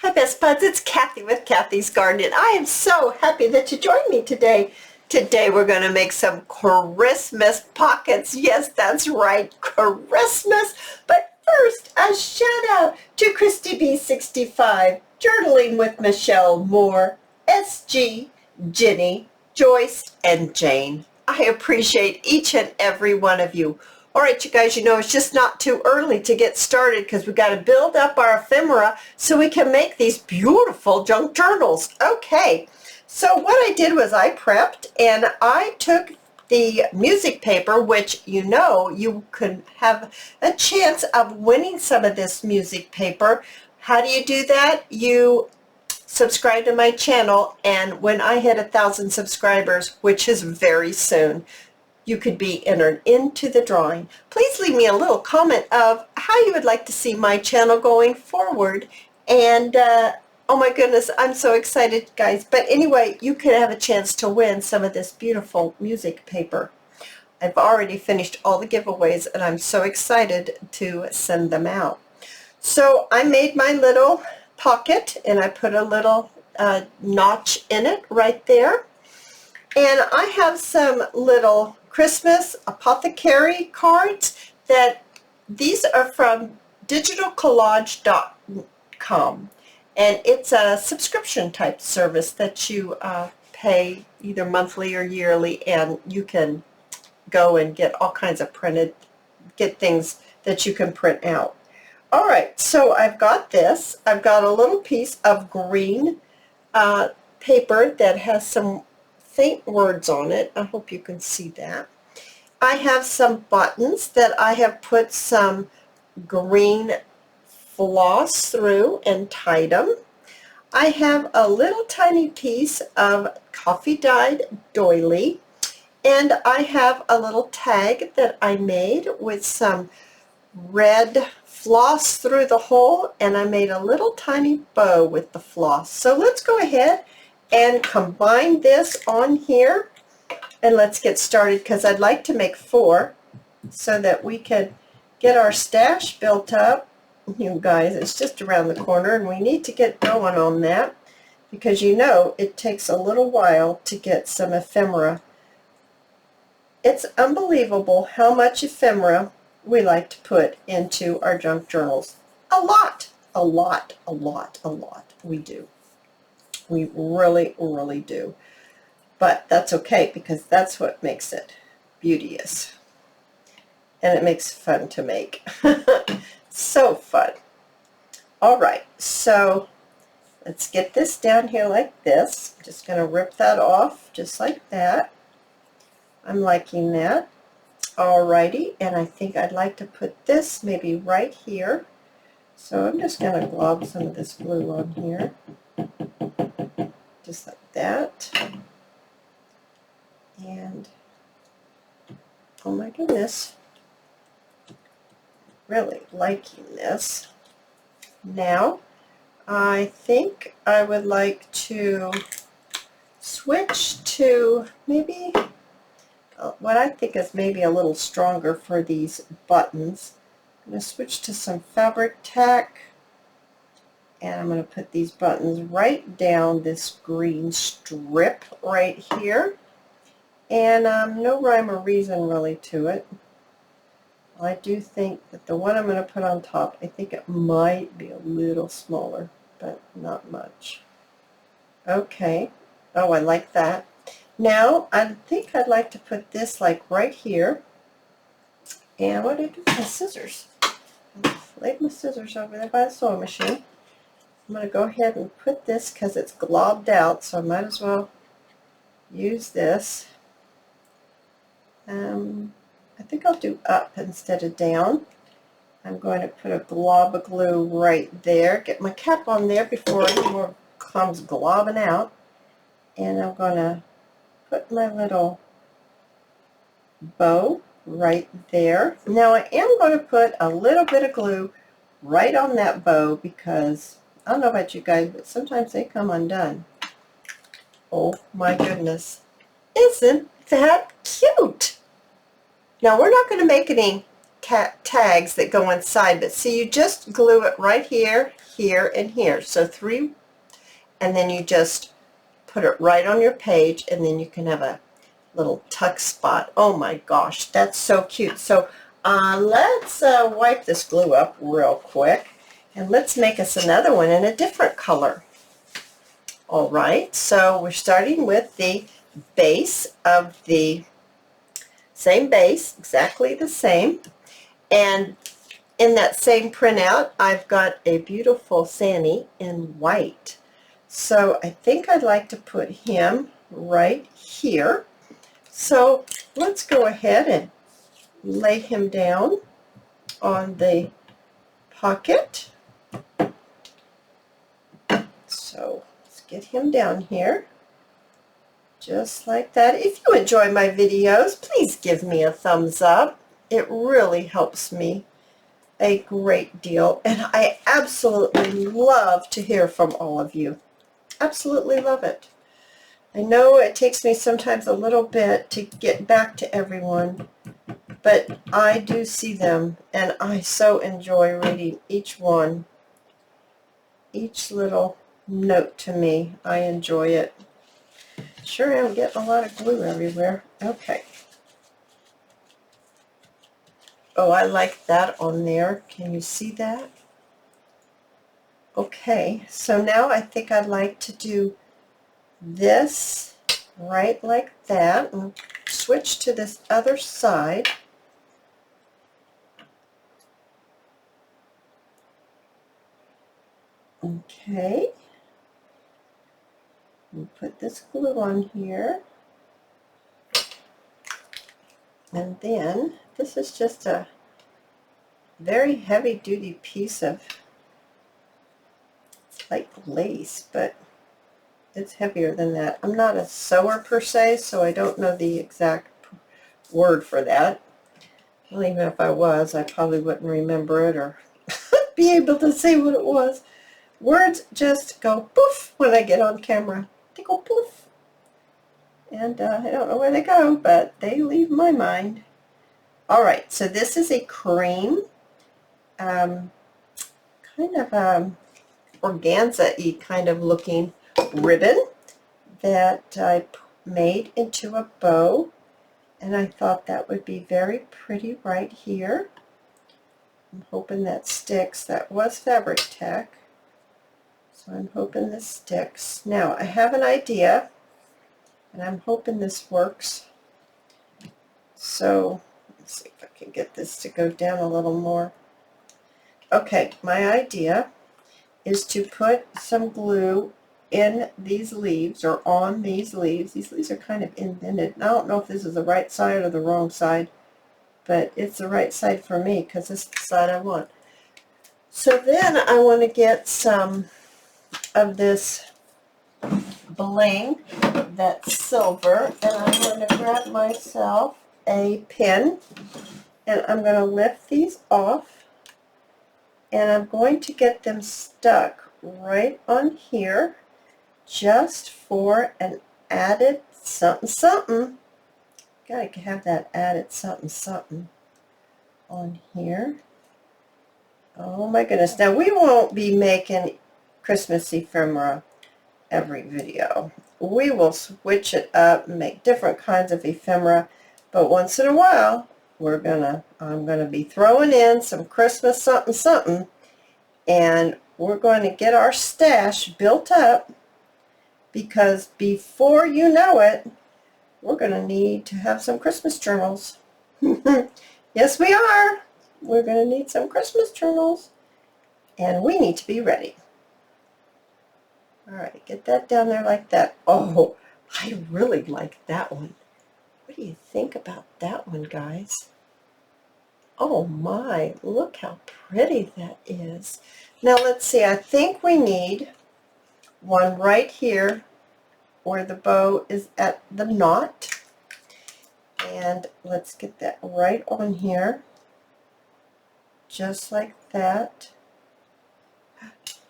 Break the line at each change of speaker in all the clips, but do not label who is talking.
Hi best buds, it's Cathy with Cathy's Garden, and I am so happy that you joined me today. Today we're going to make some Christmas pockets. Yes, that's right, Christmas. But first, a shout out to Christy B65, Journaling with Michelle Moore, SG, Ginny, Joyce, and Jane. I appreciate each and every one of you. All right, you guys, you know it's just not too early to get started because we got to build up our ephemera so we can make these beautiful junk journals. Okay, so what I did was I prepped and I took the music paper, which you know you can have a chance of winning some of this music paper. How do you do that? You subscribe to my channel, and when I hit 1,000 subscribers, which is very soon, you could be entered into the drawing. Please leave me a little comment of how you would like to see my channel going forward. And oh my goodness, I'm so excited, guys. But anyway, you could have a chance to win some of this beautiful music paper. I've already finished all the giveaways, and I'm so excited to send them out. So I made my little pocket, and I put a little notch in it right there. And I have some little Christmas apothecary cards that these are from digitalcollage.com, and it's a subscription type service that you pay either monthly or yearly, and you can go and get all kinds of get things that you can print out. All right, so I've got this. I've got a little piece of green paper that has some faint words on it. I hope you can see that. I have some buttons that I have put some green floss through and tied them. I have a little tiny piece of coffee dyed doily, and I have a little tag that I made with some red floss through the hole, and I made a little tiny bow with the floss. So let's go ahead and combine this on here, and let's get started because I'd like to make 4 so that we can get our stash built up. You guys, it's just around the corner, and we need to get going on that because you know it takes a little while to get some ephemera. It's unbelievable how much ephemera we like to put into our junk journals. A lot, a lot, a lot, a lot. We do. We really, really do. But that's okay because that's what makes it beauteous. And it makes it fun to make. So fun. All right, so let's get this down here like this. I'm just going to rip that off just like that. I'm liking that. Alrighty, and I think I'd like to put this maybe right here. So I'm just going to glob some of this glue on here. Just like that. And oh my goodness, really liking this. Now I think I would like to switch to maybe what I think is maybe a little stronger for these buttons. I'm going to switch to some fabric tack, and I'm going to put these buttons right down this green strip right here. And no rhyme or reason really to it. I do think that the one I'm going to put on top, I think it might be a little smaller, but not much. Okay. Oh, I like that. Now, I think I'd like to put this like right here. And what did I do with my scissors? I laid my scissors over there by the sewing machine. I'm going to go ahead and put this because it's globbed out, so I might as well use this. I think I'll do up instead of down. I'm going to put a glob of glue right there. Get my cap on there before any more comes globbing out. And I'm going to put my little bow right there. Now I am going to put a little bit of glue right on that bow because I don't know about you guys, but sometimes they come undone. Oh my goodness. Isn't that cute? Now we're not going to make any tags that go inside, but see, you just glue it right here, here, and here. So 3, and then you just put it right on your page, and then you can have a little tuck spot. Oh my gosh, that's so cute. So let's wipe this glue up real quick, and let's make us another one in a different color. All right, so we're starting with the base of the same base, exactly the same. And in that same printout, I've got a beautiful Santa in white. So I think I'd like to put him right here. So let's go ahead and lay him down on the pocket. So let's get him down here, just like that. If you enjoy my videos, please give me a thumbs up. It really helps me a great deal, and I absolutely love to hear from all of you. Absolutely love it. I know it takes me sometimes a little bit to get back to everyone, but I do see them, and I so enjoy reading each one, each little note to me. I enjoy it. Sure am getting a lot of glue everywhere. Okay. Oh, I like that on there. Can you see that? Okay, so now I think I'd like to do this right like that, and switch to this other side. Okay, and put this glue on here, and then this is just a very heavy-duty piece of, it's like lace, but it's heavier than that. I'm not a sewer per se, so I don't know the exact word for that. Well, even if I was, I probably wouldn't remember it or be able to say what it was. Words just go poof when I get on camera. They go poof. And I don't know where they go, but they leave my mind. All right, so this is a cream, kind of organza-y kind of looking ribbon that I made into a bow, and I thought that would be very pretty right here. I'm hoping that sticks. That was Fabric Tech, so I'm hoping this sticks. Now I have an idea, and I'm hoping this works. So let's see if I can get this to go down a little more. Okay, my idea is to put some glue in these leaves, or on these leaves. These leaves are kind of indented. I don't know if this is the right side or the wrong side, but it's the right side for me because this is the side I want. So then I want to get some of this bling that's silver, and I'm going to grab myself a pin, and I'm going to lift these off, and I'm going to get them stuck right on here, just for an added something something. Gotta have that added something something on here. Oh my goodness. Now we won't be making Christmas ephemera every video. We will switch it up and make different kinds of ephemera, but once in a while I'm gonna be throwing in some Christmas something something, and we're going to get our stash built up, because before you know it, we're going to need to have some Christmas journals. Yes, we are. We're going to need some Christmas journals, and we need to be ready. All right, get that down there like that. Oh, I really like that one. What do you think about that one, guys? Oh my, look how pretty that is. Now let's see, I think we need one right here where the bow is at the knot, and let's get that right on here, just like that.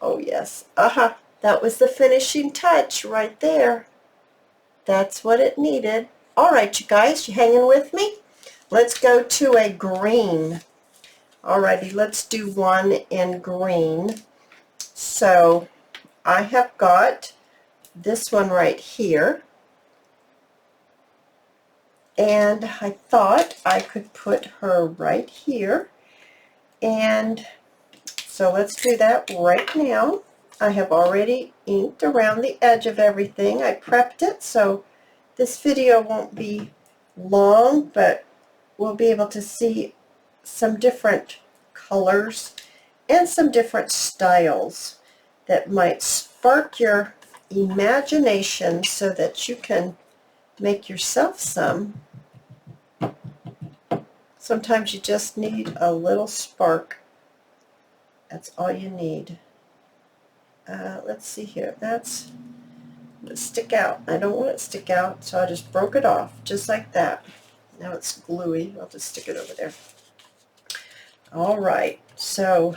Oh yes, that was the finishing touch right there. That's what it needed. All right, you guys, you hanging with me? Let's go to a green. Alrighty, let's do one in green. So I have got this one right here, and I thought I could put her right here, and so let's do that right now. I have already inked around the edge of everything. I prepped it, so this video won't be long, but we'll be able to see some different colors and some different styles that might spark your imagination so that you can make yourself some. Sometimes you just need a little spark. That's all you need. Let's see here. That's stick out. I don't want it to stick out, so I just broke it off just like that. Now it's gluey. I'll just stick it over there. All right, so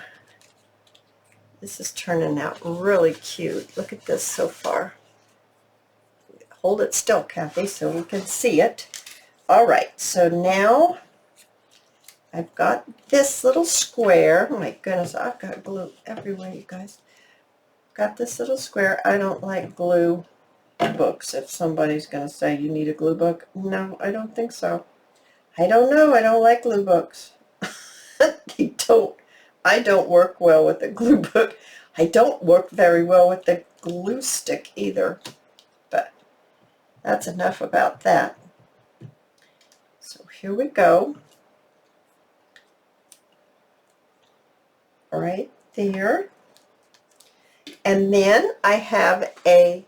this is turning out really cute. Look at this so far. Hold it still, Cathy, so we can see it. All right, so now I've got this little square. Oh my goodness, I've got glue everywhere, you guys. Got this little square. I don't like glue books. If somebody's going to say you need a glue book, no, I don't think so. I don't know. I don't like glue books. I don't work well with a glue book. I don't work very well with the glue stick either. But that's enough about that. So here we go. Right there. And then I have a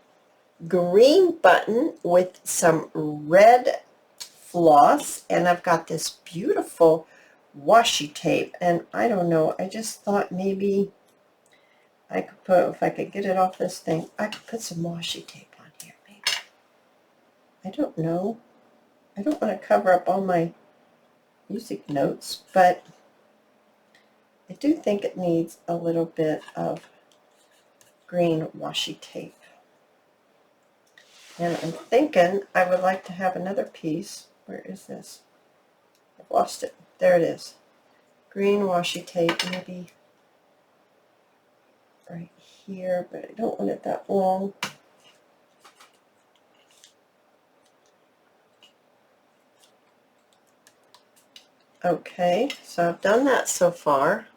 green button with some red floss, and I've got this beautiful washi tape, and I don't know, I just thought maybe I could put, if I could get it off this thing, I could put some washi tape on here, maybe. I don't know. I don't want to cover up all my music notes, but I do think it needs a little bit of green washi tape. And I'm thinking I would like to have another piece. Where is this? I've lost it. There it is. Green washi tape, maybe right here, but I don't want it that long. Okay, so I've done that so far.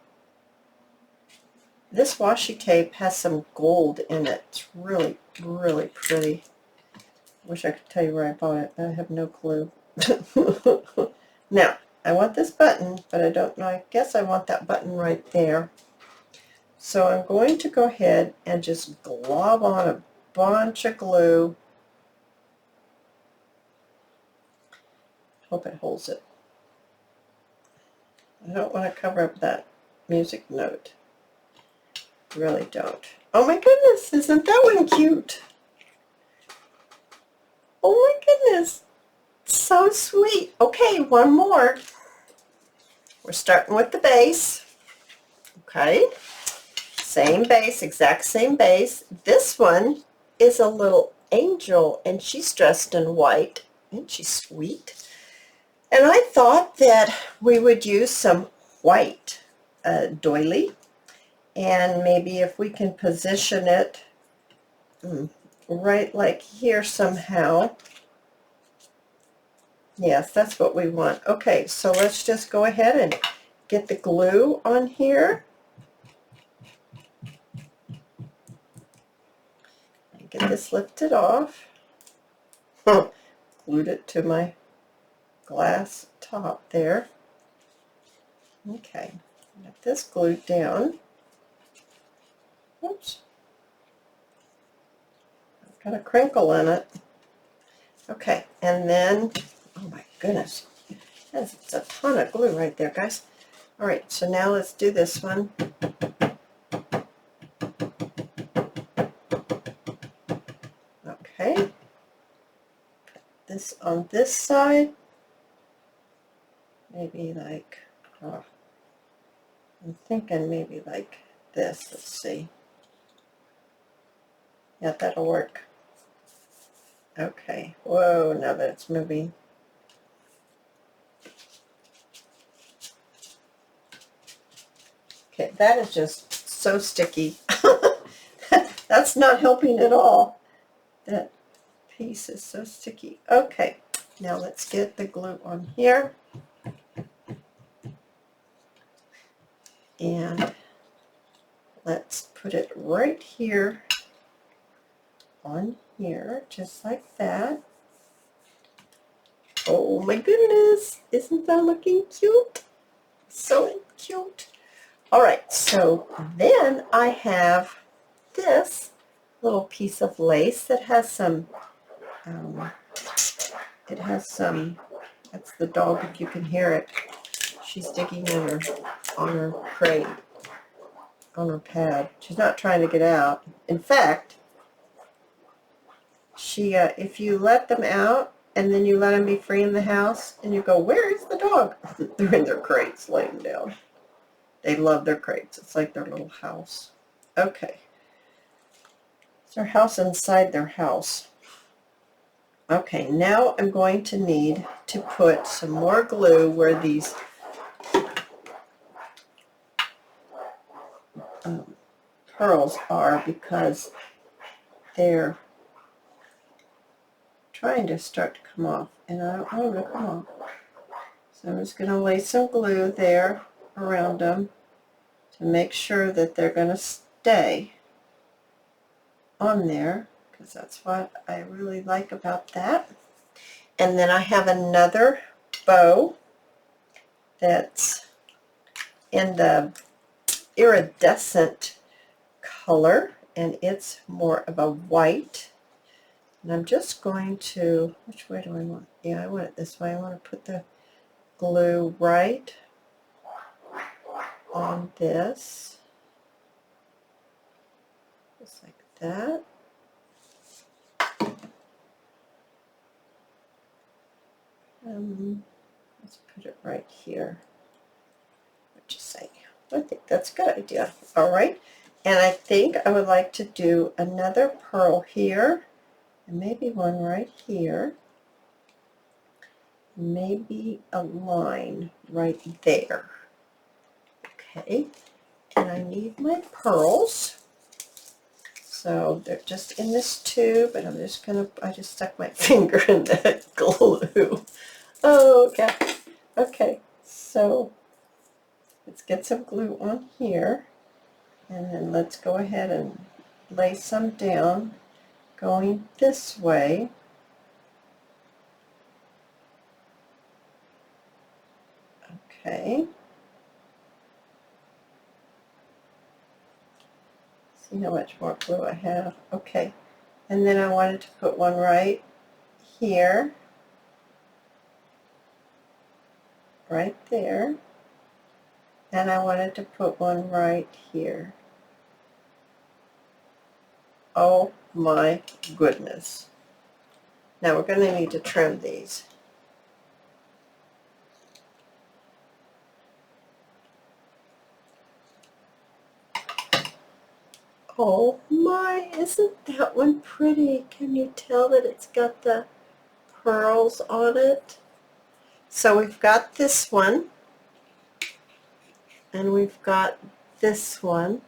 This washi tape has some gold in it. It's really, really pretty. Wish I could tell you where I bought it, but I have no clue. Now, I want this button, but I don't know. I guess I want that button right there. So I'm going to go ahead and just glob on a bunch of glue. Hope it holds it. I don't want to cover up that music note. Really don't. Oh my goodness, isn't that one cute? Oh my goodness, so sweet. Okay, one more. We're starting with the base. Okay, same base, exact same base. This one is a little angel, and she's dressed in white. Isn't she sweet? And I thought that we would use some white doily, and maybe if we can position it right like here somehow. Yes, that's what we want. Okay, so let's just go ahead and get the glue on here. Get this lifted off. Glued it to my glass top there. Okay, get this glued down. Oops. I've got a crinkle in it. Okay, and then, oh my goodness, that's a ton of glue right there, guys. All right, so now let's do this one. Okay, put this on this side. Maybe like, oh, I'm thinking maybe like this. Let's see. Yeah, that'll work. Okay. Whoa, now that it's moving. that is just so sticky. That's not helping at all. That piece is so sticky. Okay, now let's get the glue on here. And let's put it right here on here, just like that. Oh my goodness, isn't that looking cute? So cute. All right, so then I have this little piece of lace that has some, that's the dog if you can hear it. She's digging in on her crate, on her pad. She's not trying to get out. In fact, she, if you let them out and then you let them be free in the house and you go, where is the dog? They're in their crates laying down. They love their crates. It's like their little house. Okay. It's their house inside their house. Okay, now I'm going to need to put some more glue where these pearls are, because they're trying to start to come off, and I don't want them to come off. So I'm just going to lay some glue there around them to make sure that they're going to stay on there, because that's what I really like about that. And then I have another bow that's in the iridescent color, and it's more of a white. And I'm just going to, which way do I want? Yeah, I want it this way. I want to put the glue right on this, just like that. Let's put it right here. What you say? I think that's a good idea. All right, and I think I would like to do another pearl here, and maybe one right here, maybe a line right there. Okay, and I need my pearls. So they're just in this tube, and I'm just gonna, I just stuck my finger in that glue. Oh, okay. Okay, so let's get some glue on here, and then let's go ahead and lay some down going this way. Okay. See how much more glue I have. Okay, and then I wanted to put one right here, right there, and I wanted to put one right here. Oh my goodness. Now we're going to need to trim these. Oh my, isn't that one pretty? Can you tell that it's got the pearls on it? So we've got this one, and we've got this one,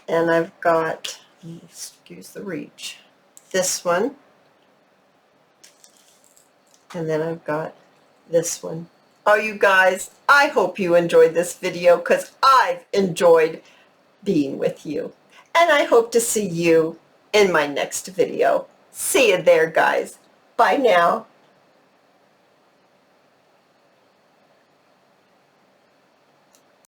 and I've got, excuse the reach, this one, and then I've got this one. Oh, you guys, I hope you enjoyed this video, because I've enjoyed being with you. And I hope to see you in my next video. See you there, guys. Bye now.